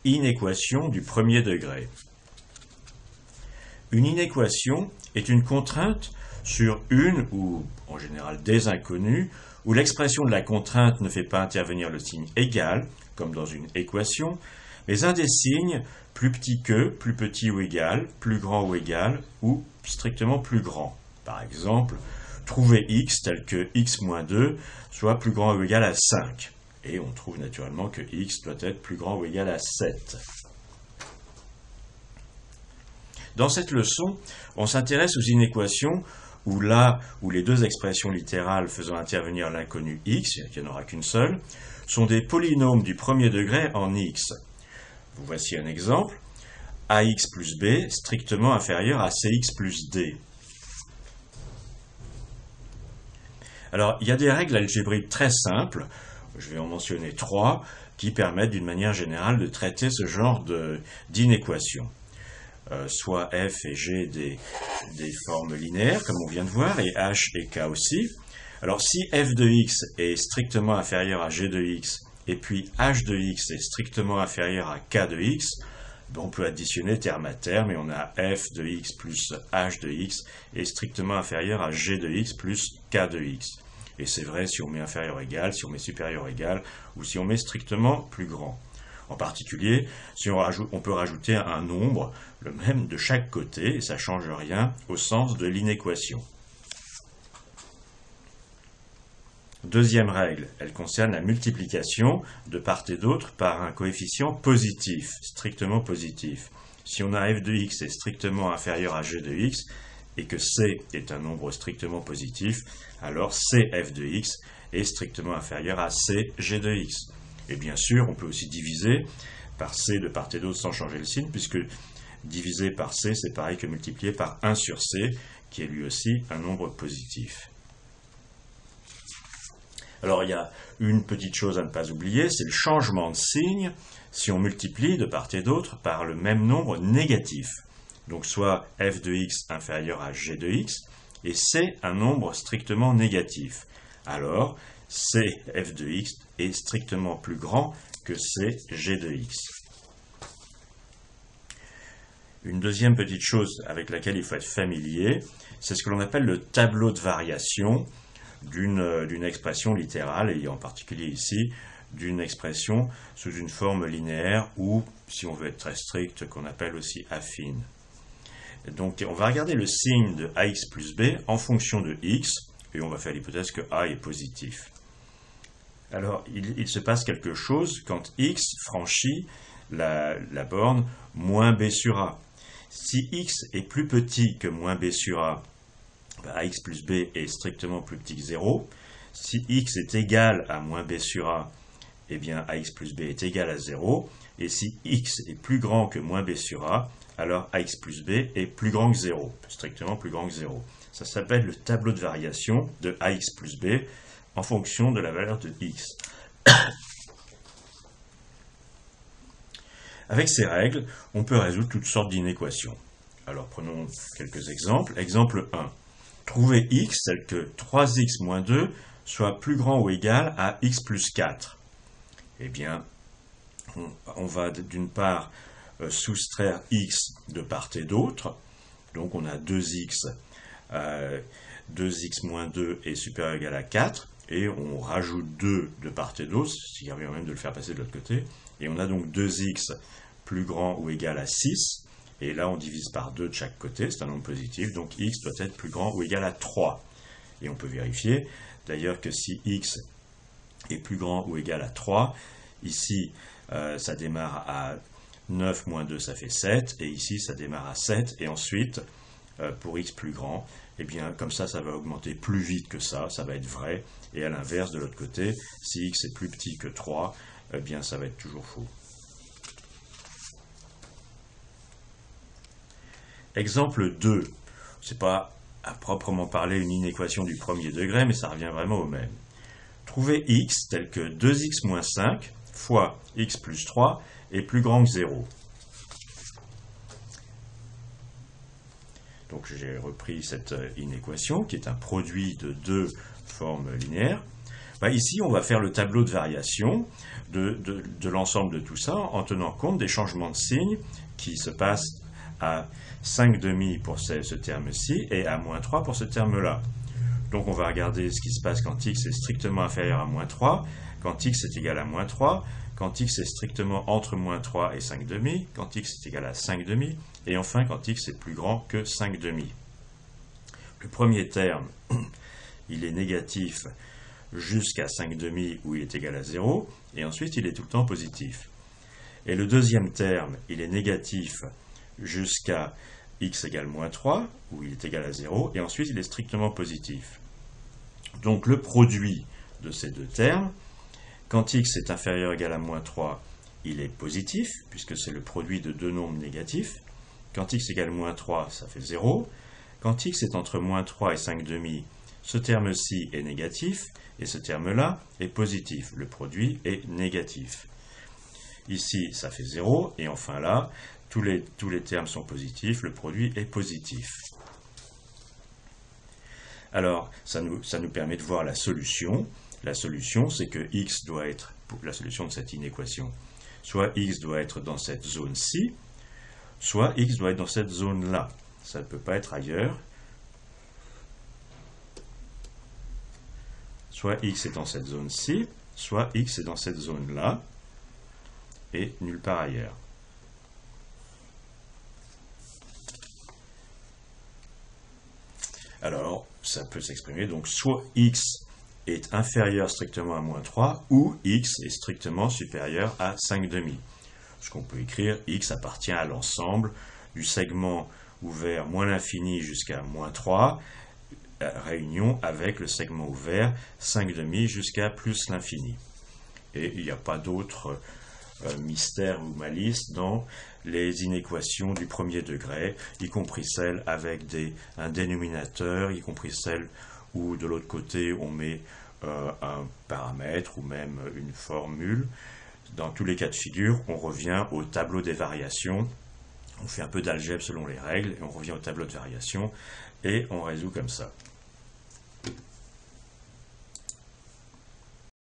Inéquation du premier degré. Une inéquation est une contrainte sur une ou en général des inconnues où l'expression de la contrainte ne fait pas intervenir le signe égal, comme dans une équation, mais un des signes plus petit que, plus petit ou égal, plus grand ou égal, ou strictement plus grand. Par exemple, trouver x tel que x moins 2 soit plus grand ou égal à 5. Et on trouve naturellement que x doit être plus grand ou égal à 7. Dans cette leçon, on s'intéresse aux inéquations où là où les deux expressions littérales faisant intervenir l'inconnu x, il n'y en aura qu'une seule, sont des polynômes du premier degré en x. Vous voici un exemple. ax plus b strictement inférieur à cx plus d. Alors, il y a des règles algébriques très simples, je vais en mentionner 3, qui permettent d'une manière générale de traiter ce genre d'inéquations. Soit f et g des formes linéaires, comme on vient de voir, et h et k aussi. Alors, si f de x est strictement inférieur à g de x, et puis h de x est strictement inférieur à k de x, on peut additionner terme à terme, et on a f de x plus h de x est strictement inférieur à g de x plus k de x. Et c'est vrai si on met inférieur égal, si on met supérieur égal, ou si on met strictement plus grand. En particulier, si on peut rajouter un nombre, le même de chaque côté, et ça ne change rien au sens de l'inéquation. Deuxième règle, elle concerne la multiplication de part et d'autre par un coefficient positif, strictement positif. Si on a f de x est strictement inférieur à g de x, et que c est un nombre strictement positif, alors cf de x est strictement inférieur à cg de x. Et bien sûr, on peut aussi diviser par c de part et d'autre sans changer le signe, puisque diviser par c, c'est pareil que multiplier par 1 sur c, qui est lui aussi un nombre positif. Alors, il y a une petite chose à ne pas oublier, c'est le changement de signe si on multiplie de part et d'autre par le même nombre négatif. Donc, soit f de x inférieur à g de x, et c un nombre strictement négatif. Alors, cf de x est strictement plus grand que cg de x. Une deuxième petite chose avec laquelle il faut être familier, c'est ce que l'on appelle le tableau de variation d'une expression littérale, et en particulier ici, d'une expression sous une forme linéaire ou, si on veut être très strict, qu'on appelle aussi affine. Donc on va regarder le signe de ax plus b en fonction de x, et on va faire l'hypothèse que a est positif. Alors il se passe quelque chose quand x franchit la borne moins b sur a. Si x est plus petit que moins b sur a, ax plus b est strictement plus petit que 0. Si x est égal à moins b sur a, eh bien ax plus b est égal à 0. Et si x est plus grand que moins b sur a, alors ax plus b est plus grand que 0, strictement plus grand que 0. Ça s'appelle le tableau de variation de ax plus b en fonction de la valeur de x. Avec ces règles, on peut résoudre toutes sortes d'inéquations. Alors prenons quelques exemples. Exemple 1. Trouver x tel que 3x moins 2 soit plus grand ou égal à x plus 4. Eh bien, on va d'une part soustraire x de part et d'autre. Donc on a 2x, 2x moins 2 est supérieur ou égal à 4. Et on rajoute 2 de part et d'autre, ce qui revient même de le faire passer de l'autre côté. Et on a donc 2x plus grand ou égal à 6. Et là, on divise par 2 de chaque côté, c'est un nombre positif, donc x doit être plus grand ou égal à 3. Et on peut vérifier, d'ailleurs, que si x est plus grand ou égal à 3, ici, ça démarre à 9 moins 2, ça fait 7, et ici, ça démarre à 7, et ensuite, pour x plus grand, eh bien, comme ça va augmenter plus vite que ça va être vrai, et à l'inverse, de l'autre côté, si x est plus petit que 3, eh bien, ça va être toujours faux. Exemple 2. Ce n'est pas à proprement parler une inéquation du premier degré, mais ça revient vraiment au même. Trouver x tel que 2x moins 5 fois x plus 3 est plus grand que 0. Donc j'ai repris cette inéquation qui est un produit de deux formes linéaires. Ici, on va faire le tableau de variation de l'ensemble de tout ça en tenant compte des changements de signes qui se passent à 5,5 pour ce terme-ci et à moins 3 pour ce terme-là. Donc on va regarder ce qui se passe quand x est strictement inférieur à moins 3, quand x est égal à moins 3, quand x est strictement entre moins 3 et 5,5, quand x est égal à 5,5, et enfin quand x est plus grand que 5,5. Le premier terme, il est négatif jusqu'à 5,5 où il est égal à 0, et ensuite il est tout le temps positif. Et le deuxième terme, il est négatif jusqu'à x égale moins 3, où il est égal à 0, et ensuite il est strictement positif. Donc le produit de ces deux termes, quand x est inférieur ou égal à moins 3, il est positif, puisque c'est le produit de deux nombres négatifs. Quand x égale moins 3, ça fait 0. Quand x est entre moins 3 et 5,5, ce terme-ci est négatif, et ce terme-là est positif. Le produit est négatif. Ici, ça fait 0, et enfin là, tous les termes sont positifs, le produit est positif. Alors, ça nous permet de voir la solution. La solution, c'est que x doit être, pour la solution de cette inéquation, soit x doit être dans cette zone-ci, soit x doit être dans cette zone-là. Ça ne peut pas être ailleurs. Soit x est dans cette zone-ci, soit x est dans cette zone-là, et nulle part ailleurs. Alors, ça peut s'exprimer, donc soit x est inférieur strictement à moins 3, ou x est strictement supérieur à 5,5. Ce qu'on peut écrire, x appartient à l'ensemble du segment ouvert moins l'infini jusqu'à moins 3, réunion avec le segment ouvert 5,5 jusqu'à plus l'infini. Et il n'y a pas d'autre mystère ou malice dans les inéquations du premier degré, y compris celles avec un dénominateur, y compris celles où de l'autre côté on met un paramètre ou même une formule. Dans tous les cas de figure, on revient au tableau des variations, on fait un peu d'algèbre selon les règles, et on revient au tableau de variation, et on résout comme ça.